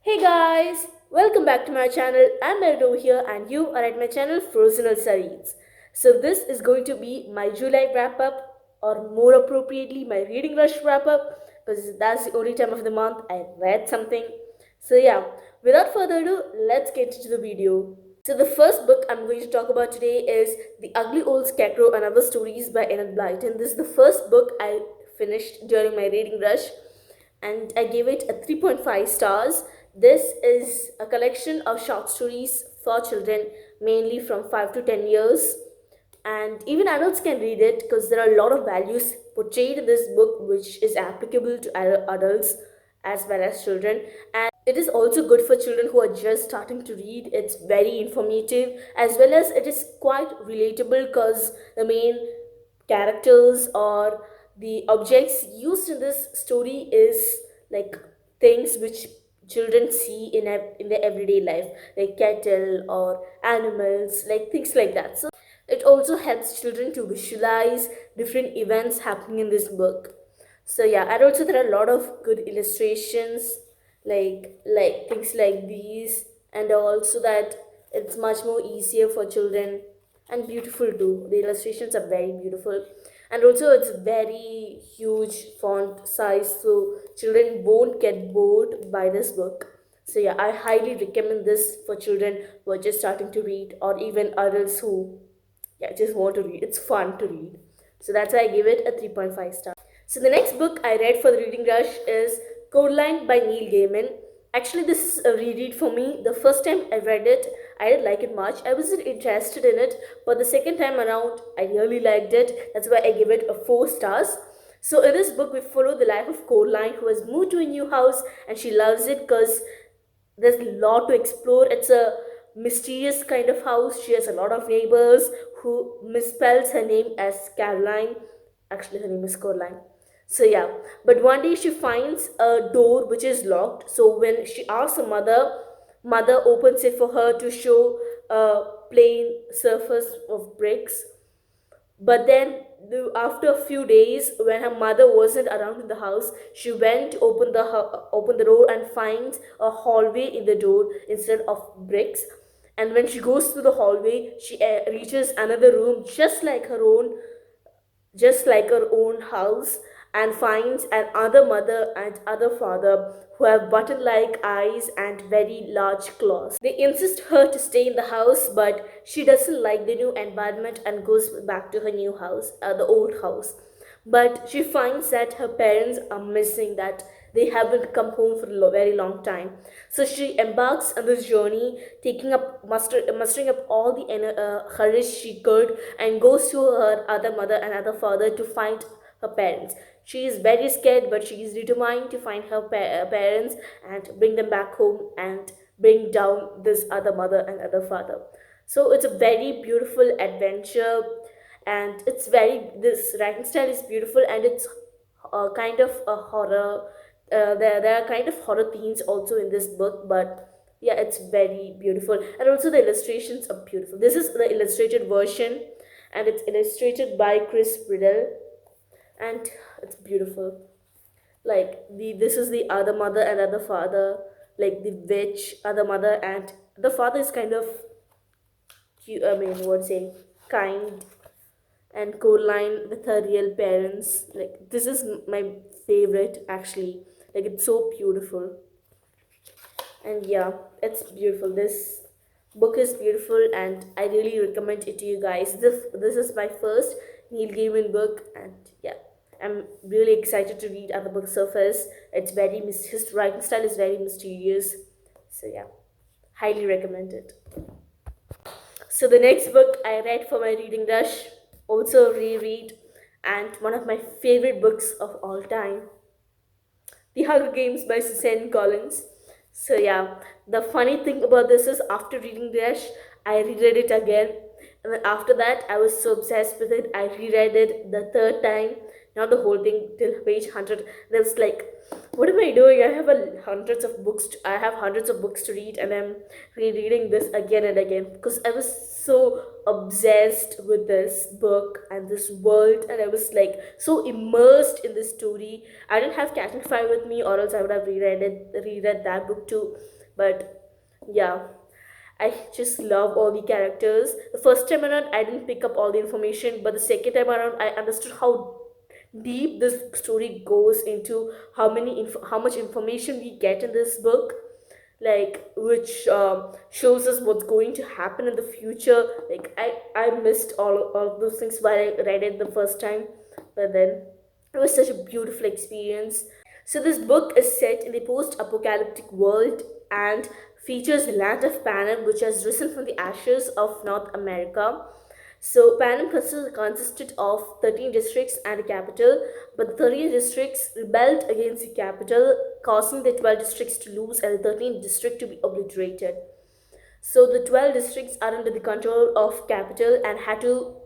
Hey guys, welcome back to my channel. I'm Meldo here and you are at my channel frozenelsareads. So this is going to be my July wrap up, or more appropriately my reading rush wrap up, because that's the only time of the month I read something. So yeah, without further ado, let's get into the video. So the first book I'm going to talk about today is The Ugly Old Scarecrow and Other Stories by Enid Blyton. This is the first book I finished during my reading rush and I gave it a 3.5 stars. This is a collection of short stories for children, mainly from 5 to 10 years. And even adults can read it because there are a lot of values portrayed in this book which is applicable to adults as well as children. And it is also good for children who are just starting to read. It's very informative as well as it is quite relatable because the main characters or the objects used in this story is like things which children see in their everyday life, like cattle or animals, like things like that. So it also helps children to visualize different events happening in this book. So yeah, and also there are a lot of good illustrations, like things like these, and also that it's much more easier for children and beautiful too. The illustrations are very beautiful, and also it's very huge font size, so children won't get bored by this book. So yeah, I highly recommend this for children who are just starting to read, or even adults who just want to read. It's fun to read. So that's why I give it a 3.5 star. So the next book I read for the reading rush is Coraline by Neil Gaiman. Actually, this is a reread for me. The first time I read it, I didn't like it much. I wasn't interested in it, but the second time around, I really liked it. That's why I give it a 4 stars. So in this book, we follow the life of Coraline, who has moved to a new house and she loves it because there's a lot to explore. It's a mysterious kind of house. She has a lot of neighbors who misspells her name as Caroline. Actually, her name is Coraline. So yeah, but one day she finds a door which is locked. So when she asks her mother, mother opens it for her to show a plain surface of bricks. But then, after a few days, when her mother wasn't around in the house, she went to open the door and finds a hallway in the door instead of bricks. And when she goes through the hallway, she reaches another room just like her own house, and finds an other mother and other father who have button like eyes and very large claws. They insist her to stay in the house, but she doesn't like the new environment and goes back to her new house, the old house. But she finds that her parents are missing, that they haven't come home for a very long time. So she embarks on this journey, mustering up all the courage she could, and goes to her other mother and other father to find her parents. She is very scared, but she is determined to find her parents and bring them back home and bring down this other mother and other father. So it's a very beautiful adventure, and it's very this writing style is beautiful, and it's kind of a horror. There are kind of horror themes also in this book, but yeah, it's very beautiful, and also the illustrations are beautiful. This is the illustrated version, and it's illustrated by Chris Riddell, and it's beautiful. Like this is the other mother and other father, like the witch other mother, and the father is kind of cute, I mean, what say, kind, and Coraline with her real parents. Like this is my favorite actually. Like it's so beautiful. And yeah, it's beautiful. This book is beautiful and I really recommend it to you guys. This is my first Neil Gaiman book, and yeah, I'm really excited to read other books of his. It's very his writing style is very mysterious. So yeah, highly recommend it. So the next book I read for my reading rush, also reread, and one of my favorite books of all time, The Hunger Games by Suzanne Collins. So yeah, the funny thing about this is after reading Rush, I reread it again. And then after that, I was so obsessed with it. I reread it the third time, not the whole thing till page 100. There was like What am I doing? I have hundreds of books to read, and I'm rereading this again and again because I was so obsessed with this book and this world, and I was like so immersed in this story. I didn't have Catify with me, or else I would have reread that book too. But yeah, I just love all the characters. The first time around, I didn't pick up all the information, but the second time around, I understood how deep this story goes into how much information we get in this book, like which shows us what's going to happen in the future. Like I missed all of those things while I read it the first time, but then it was such a beautiful experience. So this book is set in the post-apocalyptic world and features the land of Panem, which has risen from the ashes of North America. So Panem consisted of 13 districts and a capital, but the 13 districts rebelled against the capital, causing the 12 districts to lose and the 13th district to be obliterated. So the 12 districts are under the control of capital and had to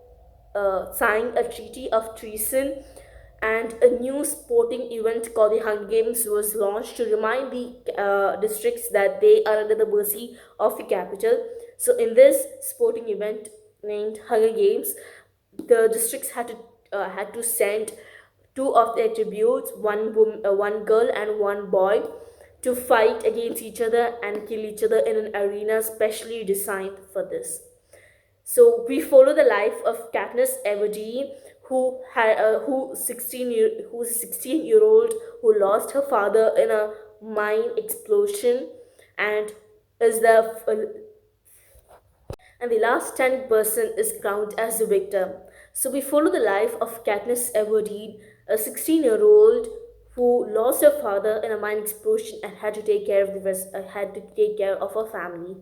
sign a treaty of treason, and a new sporting event called the Hunger Games was launched to remind the districts that they are under the mercy of the capital. So in this sporting event named Hunger Games, the districts had to send two of their tributes, one girl and one boy, to fight against each other and kill each other in an arena specially designed for this. So we follow the life of Katniss Everdeen, who's a 16-year-old who lost her father in a mine explosion, and is the last standing person is crowned as the victor. So we follow the life of Katniss Everdeen, a 16-year-old who lost her father in a mine explosion and had to take care of her family.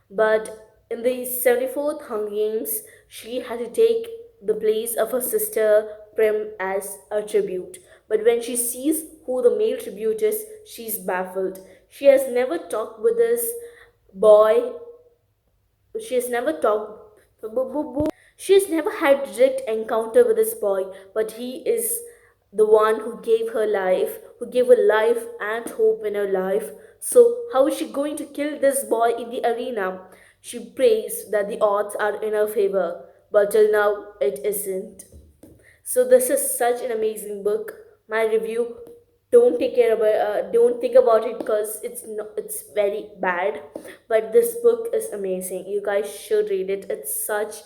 But in the 74th Hunger Games, she had to take the place of her sister Prim as a tribute. But when she sees who the male tribute is, she's baffled. She has never talked with this boy. She has never talked. She has never had direct encounter with this boy, but he is the one who gave her life, who gave her life and hope in her life. So, how is she going to kill this boy in the arena? She prays that the odds are in her favor, but till now it isn't. So this is such an amazing book. My review. Don't think about it because it's very bad. But this book is amazing. You guys should read it. It's such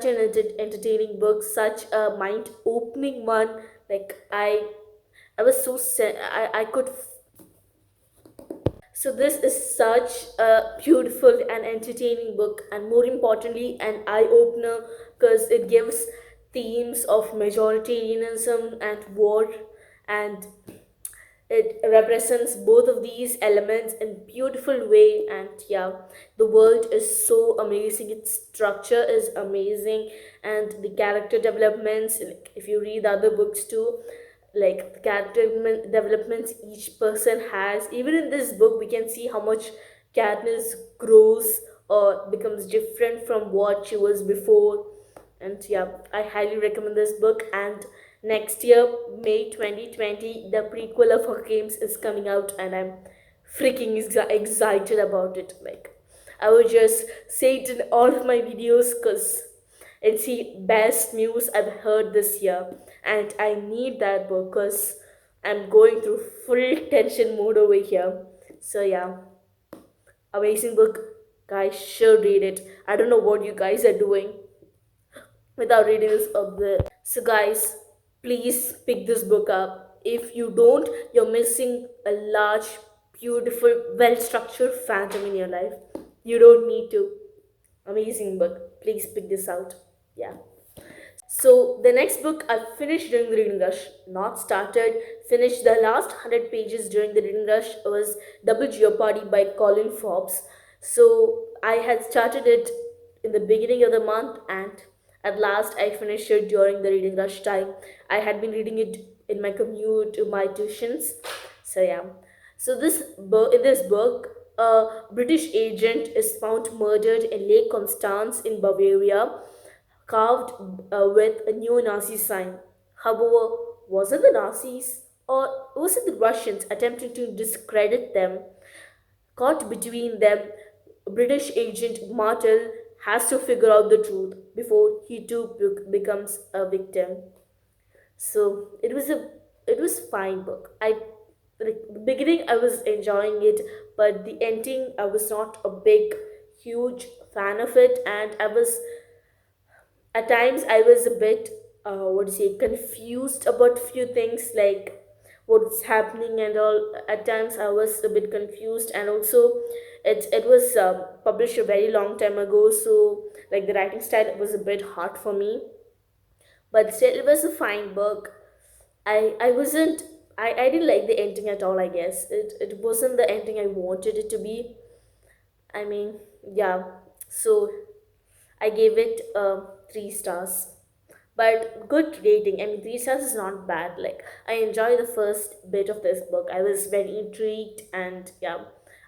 an entertaining book, such a mind opening one. Like I was so I could. So this is such a beautiful and entertaining book, and more importantly, an eye opener because it gives themes of majoritarianism and war, and it represents both of these elements in beautiful way. And yeah, the world is so amazing. Its structure is amazing, and the character developments. Like if you read other books too, like the developments each person has. Even in this book, we can see how much Katniss grows or becomes different from what she was before. And yeah, I highly recommend this book. And next year, May 2020, the prequel of her games is coming out, and I'm freaking excited about it. Like, I would just say it in all of my videos because it's the best news I've heard this year, and I need that book because I'm going through full tension mode over here. So yeah, amazing book. Guys should read it. I don't know what you guys are doing without reading this up there. So guys, please pick this book up. If you don't, you're missing a large, beautiful, well-structured phantom in your life. You don't need to. Amazing book. Please pick this out. Yeah. So the next book I finished during the reading rush, not started, finished the last 100 pages during the reading rush was Double Jeopardy by Colin Forbes. So I had started it in the beginning of the month, and at last I finished it during the reading rush time. I had been reading it in my commute to my tuitions. So yeah. So in this book, a British agent is found murdered in Lake Constance in Bavaria, carved with a neo-Nazi sign. However, was it the Nazis? Or was it the Russians attempting to discredit them? Caught between them, British agent Martel has to figure out the truth before he too becomes a victim. So it was fine book. Like the beginning I was enjoying it, but the ending I was not a big huge fan of it, and I was at times I was a bit what do you say confused about few things like what's happening and all. At times I was a bit confused, and also it was published a very long time ago, so like the writing style was a bit hard for me, but still it was a fine book. I wasn't I didn't like the ending at all. I guess it wasn't the ending I wanted it to be. I mean, yeah. So I gave it 3 stars, but good rating. I mean, 3 stars is not bad. Like I enjoy the first bit of this book. I was very intrigued, and yeah,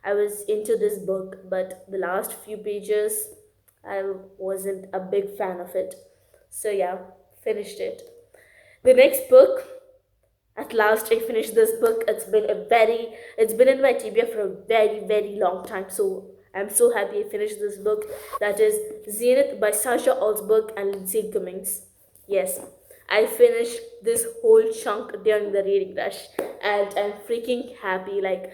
I was into this book. But the last few pages, I wasn't a big fan of it. So yeah, finished it. The next book, at last I finished this book. It's been in my TBR for a very long time. So I'm so happy I finished this book. That is Zenith by Sasha Alsberg and Lindsay Cummings. Yes, I finished this whole chunk during the reading rush, and I'm freaking happy. Like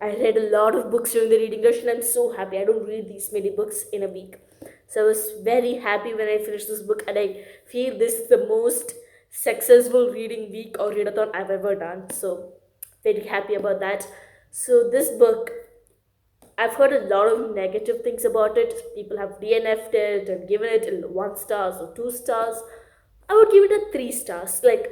I read a lot of books during the reading rush, and I'm so happy. I don't read these many books in a week. So I was very happy when I finished this book, and I feel this is the most successful reading week or readathon I've ever done. So very happy about that. So this book, I've heard a lot of negative things about it. People have DNF'd it and given it 1 stars or 2 stars. I would give it a 3 stars. Like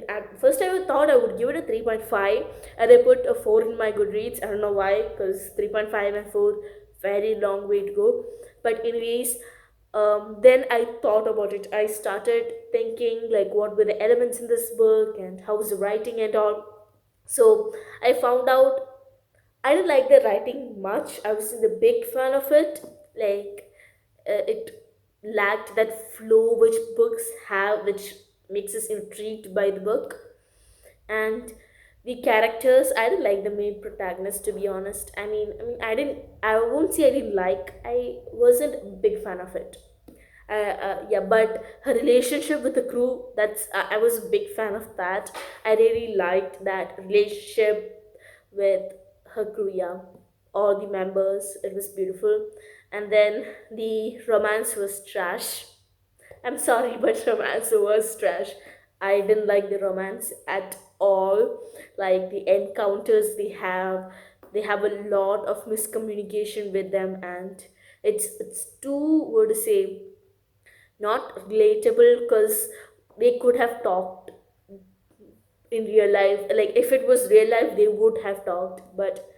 at first, I thought I would give it a 3.5, and I put a 4 in my Goodreads. I don't know why, because 3.5 and 4, very long way to go. But anyways, then I thought about it. I started thinking like what were the elements in this book and how was the writing and all. So I found out I didn't like the writing much. I wasn't a big fan of it. Like it lacked that flow which books have, which makes us intrigued by the book. And the characters, I didn't like the main protagonist, to be honest. I didn't. I won't say I didn't like. I wasn't a big fan of it. Yeah, but her relationship with the crew, I was a big fan of that. I really liked that relationship with her crew. Yeah, all the members, it was beautiful. And then the romance was trash. I'm sorry, but romance was trash. I didn't like the romance at all. Like the encounters they have a lot of miscommunication with them, and it's too, what to say, not relatable, because they could have talked in real life. Like if it was real life, they would have talked, but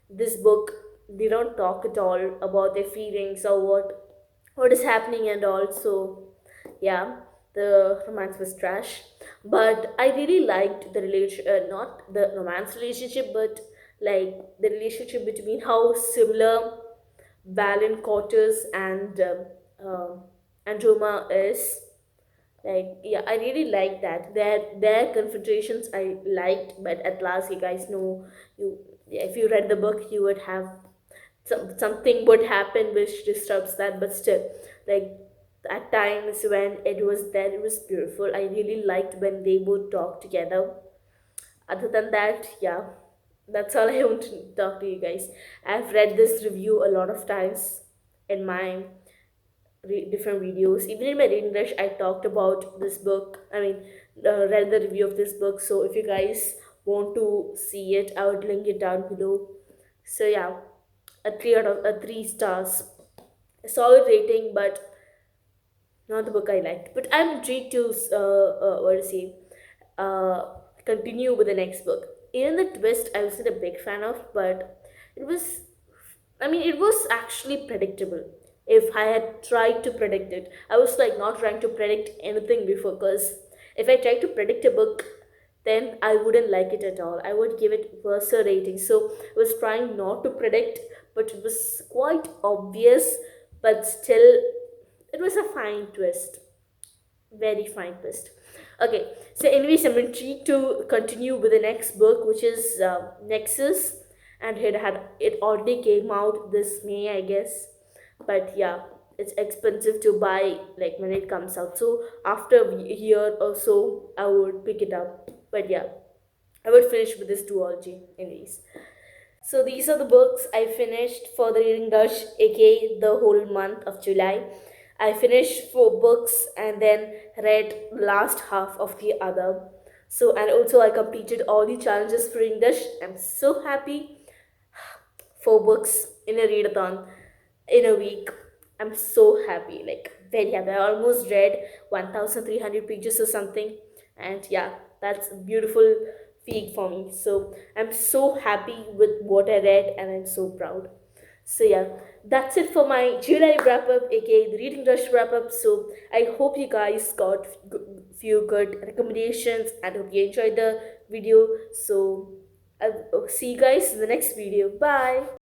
this book, they don't talk at all about their feelings or what is happening and all. So yeah, the romance was trash, but I really liked the relation, not the romance relationship, but like the relationship between how similar Valen Quarters and Roma is. Like yeah, I really like that their confrontations I liked, but at last, you guys know, you if you read the book, you would have something would happen which disturbs that, but still, like at times when it was there, it was beautiful. I really liked when they would talk together. Other than that, yeah, that's all I want to talk to you guys. I've read this review a lot of times in my different videos. Even in my reading rush, I talked about this book. Read the review of this book. So if you guys want to see it, I would link it down below. So yeah, a 3 stars, a solid rating, but not the book I liked. But I'm intrigued to what to say, continue with the next book. Even the twist, I wasn't a big fan of, but it was. It was actually predictable. If I had tried to predict it, I was like not trying to predict anything before, because if I tried to predict a book, then I wouldn't like it at all. I would give it worse rating. So I was trying not to predict, but it was quite obvious. But still, it was a fine twist, very fine twist. Okay, so anyways, I'm intrigued to continue with the next book, which is Nexus, and it already came out this May, I guess. But yeah, it's expensive to buy like when it comes out. So after a year or so, I would pick it up. But yeah, I would finish with this duology, anyways. So these are the books I finished for the reading rush, aka the whole month of July. I finished four books and then read last half of the other. So and also I completed all the challenges for reading rush. I'm so happy. Four books in a readathon in a week. I'm so happy, like very happy. I almost read 1,300 pages or something, and yeah, that's a beautiful feat for me. So I'm so happy with what I read, and I'm so proud. So yeah, that's it for my July wrap up, aka the reading rush wrap up. So I hope you guys got few good recommendations and hope you enjoyed the video. So I'll see you guys in the next video. Bye.